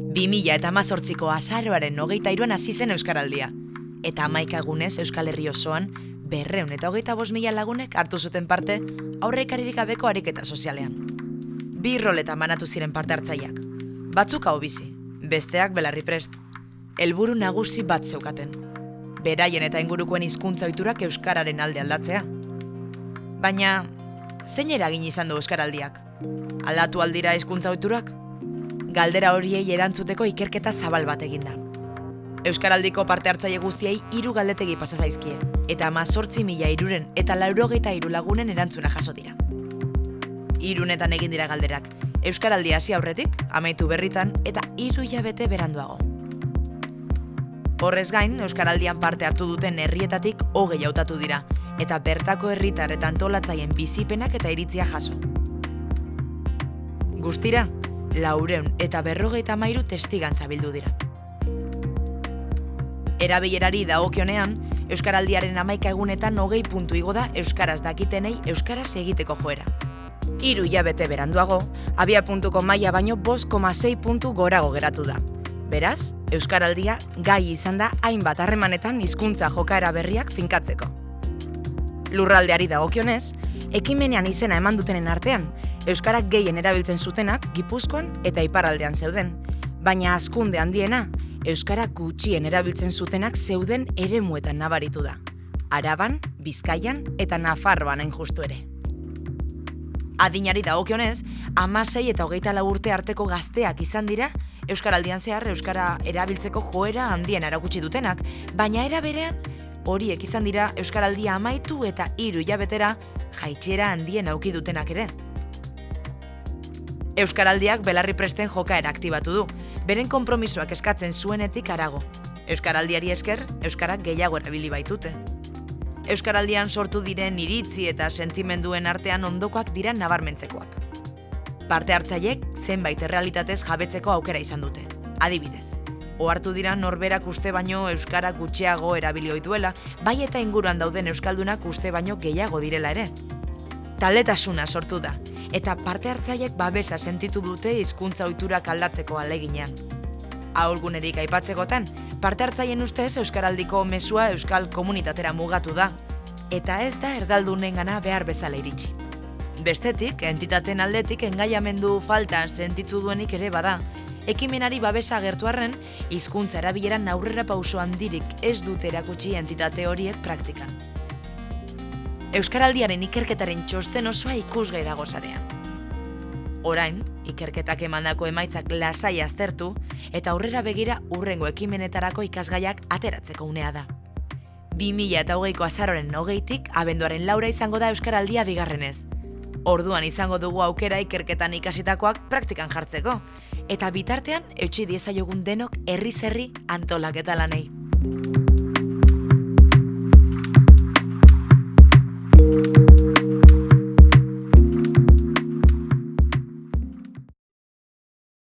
2018ko azaroaren 23an hasi zen Euskaraldia, eta 11 egunez Euskal Herri osoan 225.000 lagunek hartu zuten parte aurrekaririk gabeko ariketa sozialean. 2 roletan banatu ziren parte hartzaileak, batzuk hau bizi, besteak belarri prest. Helburu nagusi bat zeukaten, beraien eta ingurukoen hizkuntza ohiturak euskararen alde aldatzea. Baina, zein eragin izan du Euskaraldiak? Aldatu aldira hizkuntza ohiturak? Galdera horiei erantzuteko ikerketa zabal bat eginda. Euskaraldiko parte hartzaile guztiei 3 galdetegi pasa zaizkie, eta 18.300 eta 93 lagunen erantzuna jaso dira. 3 egin dira galderak, Euskaraldia hasi aurretik, amaitu berritan eta 3 hilabete beranduago. Horrez gain, Euskaraldian parte hartu duten herrietatik 20 hautatu dira, eta bertako herritar eta antolatzaien bizipenak eta iritzia jaso. Guztira, 453 testigantza bildu dira. Erabilerari dagokionean, Euskaraldiaren 11 egunetan 20 puntu igo da euskaraz dakitenei euskaraz egiteko joera. 3 hilabete beranduago, abiapuntuko maila baino 5,6 puntu gorago geratu da. Beraz, Euskaraldia gai izan da hainbat harremanetan hizkuntza jokaera berriak finkatzeko. Lurraldeari dagokionez, ekimenean izena eman dutenen artean, euskarak gehien erabiltzen zutenak Gipuzkoan eta iparraldean zeuden, baina hazkunde handiena, euskarak gutxien erabiltzen zutenak zeuden eremuetan nabaritu da. Araban, Bizkaian eta Nafarroan hain justu ere. Adinari dagokionez, 16 eta 24 urte arteko gazteak izan dira, Euskaraldian zehar euskara erabiltzeko joera handien erakutsi dutenak, baina era berean, horiek izan dira Euskaraldia amaitu eta 3 hilabetera jaitsiera handien auki dutenak ere. Euskaraldiak belarri presten jokaera aktibatu du, beren konpromisoak eskatzen zuenetik harago. Euskaraldiari esker, euskarak gehiago erabili baitute. Euskaraldian sortu diren iritzi eta sentimenduen artean ondokoak dira nabarmentzekoak. Parte hartzaileek zenbait errealitatez jabetzeko aukera izan dute. Adibidez, ohartu dira norberak uste baino euskara gutxiago erabili ohi duela, bai eta inguruan dauden euskaldunak uste baino gehiago direla ere. Taletasuna sortu da, eta parte hartzaileek babesa sentitu dute hizkuntza ohiturak aldatzeko ahaleginean. Ahulgunerik aipatzekotan, parte hartzaileen ustez Euskaraldiko mezua euskal komunitatera mugatu da, eta ez da erdaldunengana behar bezala iritsi. Bestetik, entitateen aldetik engaiamendu falta sentitu duenik ere bada, ekimenari babesa agertu arren, hizkuntza erabileran aurrera pauso handirik ez dute erakutsi entitate horiek praktikan. Euskaraldiaren ikerketaren txosten osoa ikusgai dago sarean. Orain, ikerketak emandako emaitzak lasai aztertu eta aurrera begira hurrengo ekimenetarako ikasgaiak ateratzeko unea da. 2020ko azaroaren 20tik abenduaren 4 izango da Euskaraldia bigarrenez. Orduan izango dugu aukera ikerketan ikasitakoak praktikan jartzeko, eta bitartean eutsi diezaiogun denok herriz herri antolaketa lanei.